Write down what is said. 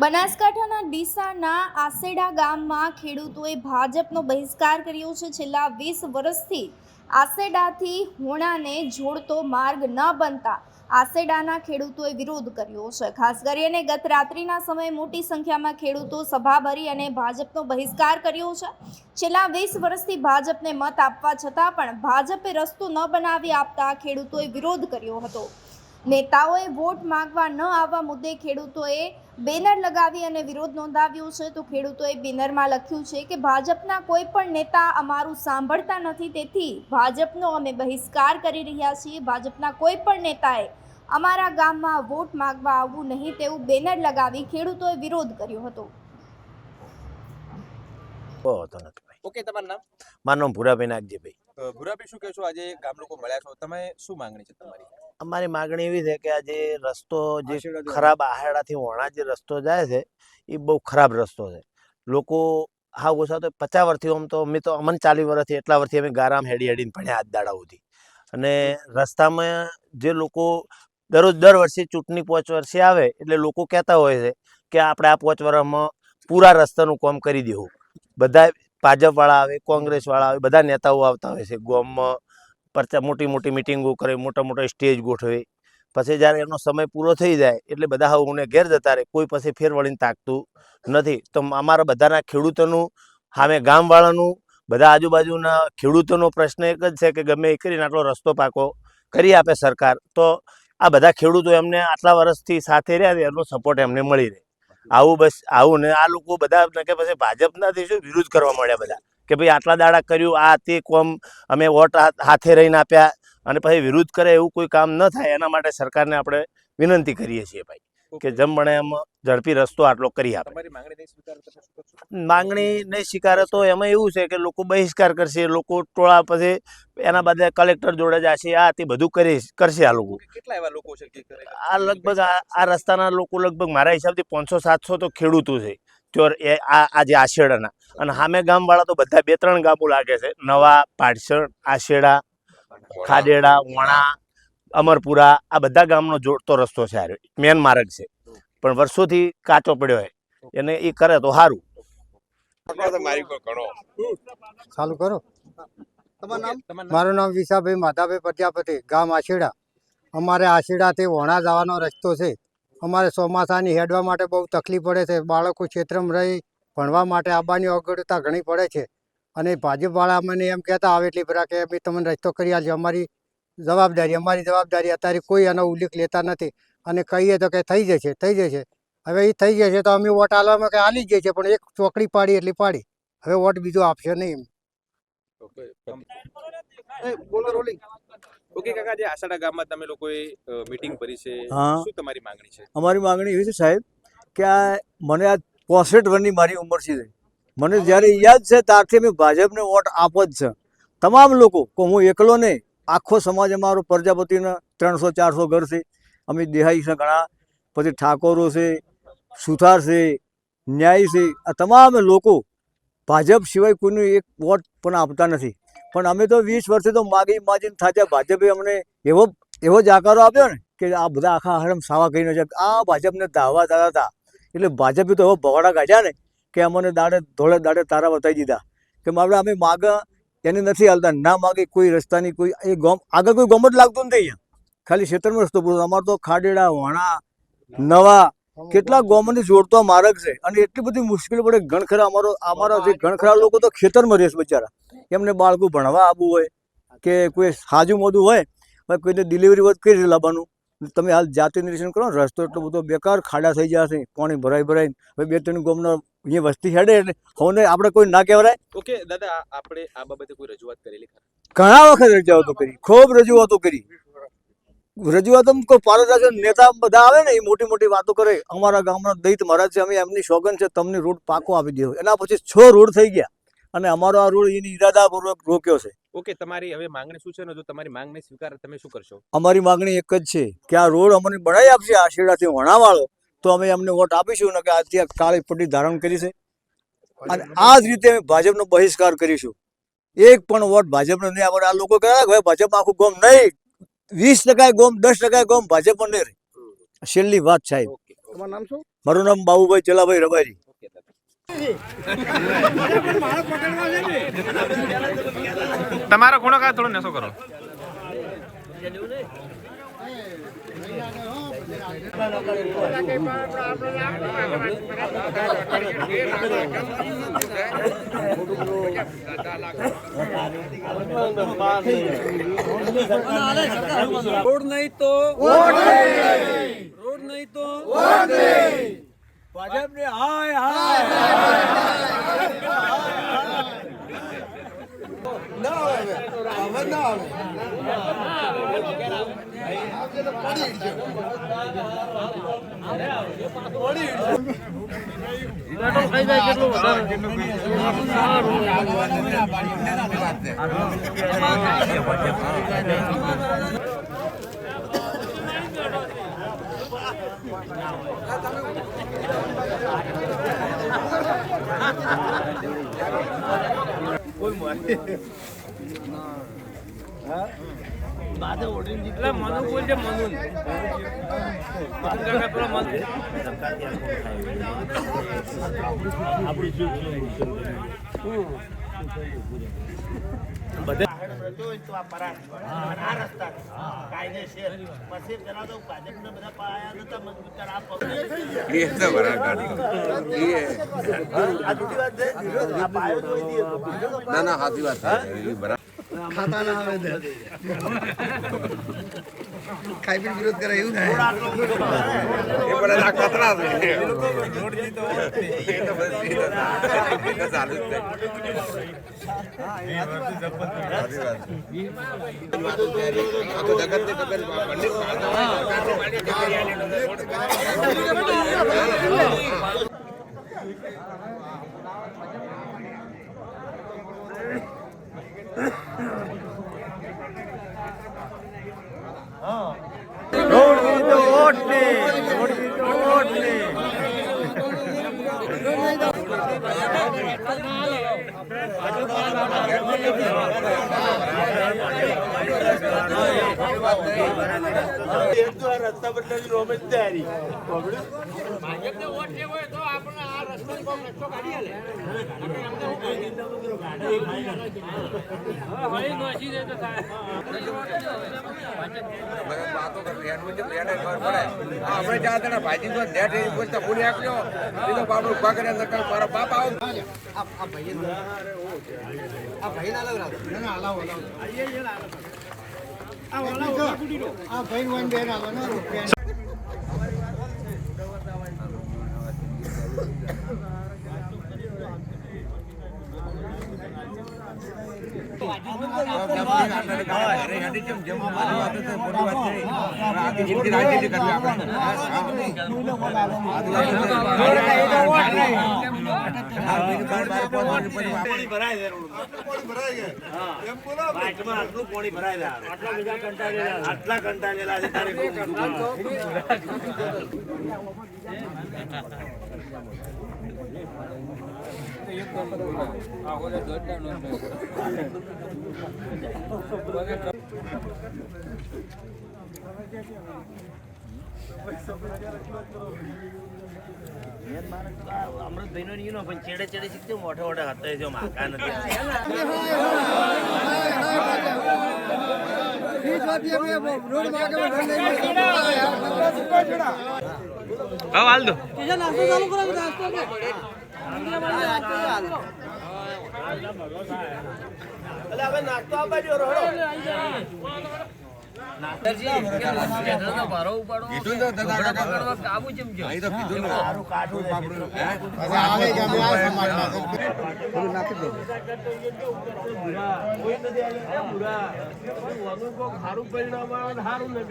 બનાસકાંઠાના ડીસાના આસેડા ગામમાં ખેડૂતોએ ભાજપનો બહિષ્કાર કર્યો છે। છેલ્લા 20 વર્ષથી આસેડાથી હોણાને જોડતો માર્ગ ન બનતા આસેડાના ખેડૂતોએ વિરોધ કર્યો છે। ખાસ કરીને ગત રાત્રિના સમયે મોટી સંખ્યામાં ખેડૂતો સભા ભરી અને ભાજપનો બહિષ્કાર કર્યો છે। છેલ્લા 20 વર્ષથી ભાજપને મત આપવા છતાં પણ ભાજપે રસ્તો ન બનાવી આપતા ખેડૂતોએ વિરોધ કર્યો હતો। નેતાઓએ વોટ માંગવા ન આવવા મુદ્દે ખેડૂતોએ બેનર લગાવી અને વિરોધ નોંધાવ્યો છે। તો ખેડૂતોએ બેનરમાં લખ્યું છે કે ભાજપના કોઈ પણ નેતા અમારું સાંભળતા નથી, તેથી ભાજપનો અમે બહિષ્કાર કરી રહ્યા છીએ। ભાજપના કોઈ પણ નેતાએ અમારા ગામમાં વોટ માંગવા આવવું નહીં તેવું બેનર લગાવી ખેડૂતોએ વિરોધ કર્યો હતો। ઓકે, તમારું નામ? મારું નામ ભૂરાભાઈ નાગજીભાઈ। ભૂરાભાઈ, શું કહેશો? આજે ગામ લોકો મળ્યા છો, તમે શું માંગણી છે તમારી? અમારી માગણી એવી છે કે આજે રસ્તો જે ખરાબ આહાડાથી વણા જે રસ્તો જાય છે એ બહુ ખરાબ રસ્તો છે। લોકો હા ઓછા તો 50 વર્ષથી આમ તો અમે તો અમને 40 વર્ષથી એટલા વર્ષથી અમે ગારામ હેડીને ભણ્યા હાથ દાડા સુધી। અને રસ્તામાં જે લોકો દર વર્ષે ચૂંટણી 5 વર્ષે આવે એટલે લોકો કહેતા હોય છે કે આપણે આ 5 વર્ષમાં પૂરા રસ્તાનું કામ કરી દેવું। બધા ભાજપવાળા આવે, કોંગ્રેસવાળા આવે, બધા નેતાઓ આવતા હોય છે ગામમાં, પરચા મોટી મોટી મિટિંગો કરે, મોટા મોટા સ્ટેજ ગોઠવે। પછી જ્યારે એનો સમય પૂરો થઈ જાય એટલે બધા હું ઘેર જતા રહે, કોઈ પછી ફેર વળીને તાકતું નથી। તો અમારા બધાના ખેડૂતોનું સામે ગામવાળાનું બધા આજુબાજુના ખેડૂતોનો પ્રશ્ન એક જ છે કે ગમે એ કરીને આટલો રસ્તો પાકો કરી આપે સરકાર, તો આ બધા ખેડૂતો એમને આટલા વર્ષથી સાથે રહ્યા એનો સપોર્ટ એમને મળી રહે। આવું બસ આવું ને આ લોકો બધા કે પછી ભાજપનાથી શું વિરોધ કરવા મળ્યા બધા કે ભાઈ આટલા દાડા કર્યું, આ તે કોમ અમે વોટ હાથે રહીને આપ્યા અને પછી વિરોધ કરે એવું કોઈ કામ ન થાય એના માટે સરકારને આપણે વિનંતી કરીએ છીએ ભાઈ કે જેમ બને એમ ઝડપી રસ્તો આટલો કરી આપે। માંગણી નહીં સ્વીકારે તો એમાં એવું છે કે લોકો બહિષ્કાર કરશે, લોકો ટોળા પછી એના બદલે કલેક્ટર જોડે જશે, આ તે બધું કરશે આ લોકો। કેટલા એવા લોકો છે કે આ લગભગ આ રસ્તાના લોકો લગભગ મારા હિસાબથી 500-700 તો ખેડૂતો છે ચોર આ જે આશેડાના, અને સામે ગામવાળા તો બધા 2-3 ગામો લાગે છે, નવા, પાટસણ, આશેડા, ખાડેડા, વણા, અમરપુરા, આ બધા ગામનો જોડતો રસ્તો છે। આ મેન માર્ગ છે પણ વર્ષોથી કાચો પડ્યો હોય, એને એ કરે તો સારું। ચાલુ કરો। મારું નામ વિશાભાઈ માધાભાઈ પ્રજાપતિ, ગામ આશેડા। અમારે આશેડાથી વણા જવાનો રસ્તો છે। અમારે ચોમાસાની હેડવા માટે બહુ તકલીફ પડે છે। બાળકો ક્ષેત્રમાં રહી ભણવા માટે આવવાની અગવડતા ઘણી પડે છે। અને ભાજપવાળા મને એમ કહેતા આવે એટલી બધા કે અમે તમને રસ્તો કરી આપજો, અમારી જવાબદારી અત્યારે કોઈ એનો ઉલ્લેખ લેતા નથી અને કહીએ તો કે થઈ જશે। હવે એ થઈ જશે તો અમે વોટ આલવામાં કે આલી જ છે, પણ એક ચોકડી પાડી એટલી પાડી, હવે વોટ બીજો આપશે નહીં। ઓકે કાકા, જે આસડા ગામમાં તમે લોકોએ મીટિંગ ભરી છે, શું તમારી માંગણી છે? અમારી માંગણી એવી છે સાહેબ કે આ મને આ 65 વર્ષની મારી ઉંમર છે, મને જ્યારે યાદ છે ત્યારથી અમે ભાજપને વોટ આપો જ છે। તમામ લોકો, હું એકલો નહીં, આખો સમાજ અમારો પ્રજાપતિના 300-400 ઘર છે, અમે દેહાઈ છે ઘણા, પછી ઠાકોરો છે, સુથાર છે, ન્યાય છે, આ તમામ લોકો ભાજપ સિવાય કોઈનું એક વોટ પણ આપતા નથી। પણ અમે તો 20 વર્ષે તો માગીને થાચ્યા, ભાજપે અમને એવો જાકારો આપ્યો ને કે આ બધા આખા હરમ સાવા કરીને છે આ ભાજપને દાવા દાદા હતા, એટલે ભાજપે તો એવો ભવાડા કાઢ્યા ને કે અમને ધોળે દાડે તારા બતાવી દીધા કે અમે માગ એની નથી હાલતા, ના માગે કોઈ રસ્તાની કોઈ એ ગામ આગળ કોઈ ગામ જ લાગતું નથી, અહીંયા ખાલી ક્ષેત્રમાં રસ્તો પૂરો। અમારે તો ખાડેડા, વણા, નવા કેટલા ગામોને જોડતો માર્ગ છે અને એટલી બધી મુશ્કેલી પડે। ઘણખરા અમારા જે ઘણખરા લોકો તો ખેતરમાં રહેશે બિચારા, એમને બાળકો ભણવા આવવું હોય કે કોઈ સાજુ મોદું હોય, કોઈને ડિલિવરી હોય કઈ રીતે લાવવાનું? તમે હાલ જાતે નિરીક્ષણ કરો, રસ્તો એટલો બધો બેકાર, ખાડા થઈ જશે, પાણી ભરાઈ હવે 2-3 ગામના અહીંયા વસ્તી હેડે એટલે હવે આપણે કોઈ ના કહેવાય। ઓકે દાદા, આપણે આ બાબતે કોઈ રજૂઆત કરેલી? ઘણા વખત રજૂઆતો કરી, ખૂબ રજૂઆતો કરી। રજૂઆતો કોઈ પારદર્શક નેતા બધા આવે ને એ મોટી વાતો કરે। અમારા ગામના દૈત મહારાજ છે, અમે એમની સોગન છે તમને રોડ પાકો આપી દેવો, એના પછી 6 રોડ થઈ ગયા અને અમારો આ રોડ એની ઈરાદાપૂર્વક રોક્યો છે। ઓકે, તમારી હવે માંગણી શું છે ને જો તમારી માંગ નહીં સ્વીકારે તમે શું કરશો? અમારી માંગણી એક જ છે કે આ રોડ અમને બનાવી આપશે આશેડાથી વણાવાળો, તો અમે અમને વોટ આપીશું ને કે આજથી કાળી પટ્ટી ધારણ કરી છે અને આ જ રીતે અમે ભાજપનો બહિષ્કાર કરીશું। એક પણ વોટ ભાજપને નહીં આપણે આ લોકો કહેવાય કે ભાજપ આખું ગામ નહીં, 20% ગામ 10% ગામ ભાજપ નહીં રહે। છેલ્લી વાત સાહેબ। તમારું નામ શું? મારું નામ બાબુભાઈ ચલાભાઈ રબારી. તમારો ખૂણો કા થોડો નેસો કરો. રોડ નહીં તો વોટ નહીં, રોડ નહીં તો વોટ નહીં. ભાજપને હાય હાય ના આવે, હવે ના આવે. ના સાચી વાત ખાતા ના આવે ખાઈ પી વિરોધ કરે એવું થાય. એ બધા ખતરા છે. ચાલુ જ રસ્તા બદલાવી રોમેશ તૈયારી આપણે ચાલતા ભાઈજી તો નેટ પૂછતા પૂરી આપ્યો એ તો બાપડું ઉભા કર્યા મારો બાપ આવો. આટલા કંટાળેલા છે તારે અમૃતભાઈ નો પણ ચેડે ચેડે શીખते મોટા મોટા હતા જો માકા નથી હા હાલ દો. નાસ્તો આપવા જો સારું પરિણામ આવે સારું ને